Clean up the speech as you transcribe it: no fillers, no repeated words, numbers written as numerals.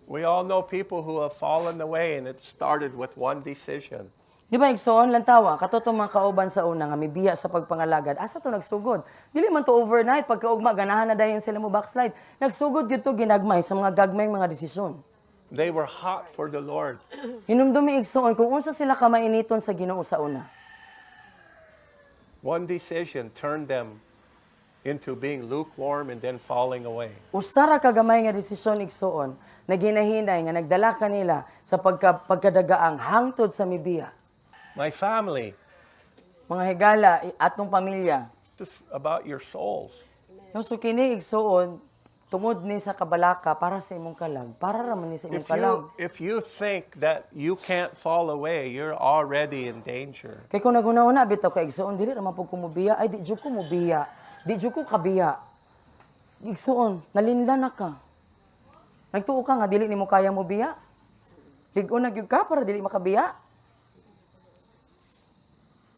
We all know people who have fallen away and it started with one decision. Di ba, igsoon lang tawa, katotong mga kauban sa una nga mibiya sa pagpangalagad, asa to nagsugod? Dili man to overnight, pagkaugma, ganahan na dayon sila mo backslide. Nagsugod yun to ginagmay sa mga gagmay mga desisyon. They were hot for the Lord. Hinumdumi igsoon kung unsa sila kamainiton sa Ginoo sa una. One decision turned them into being lukewarm and then falling away. Usara kagamay nga desisyon igsoon na ginahinay nga nagdala kanila sa pagkadagaang hangtod sa mibiya. My family, Mga higala atong pamilya. just about your souls. No, so kini igsoon tungod ni sa kabalaka para sa imong kalag, para ra man ni sa imong kalag. If you think that you can't fall away, you're already in danger. Kay kung naguna-una bitaw ka igsoon dili ra man pud ko mubiya, ay di jud ko mubiya. Di jud ko kabiya. Igsoon, nalinlan na ka. Nagtuo ka nga dili nimo kaya mubiya. Lig-on na gyud ka para dili makabiya.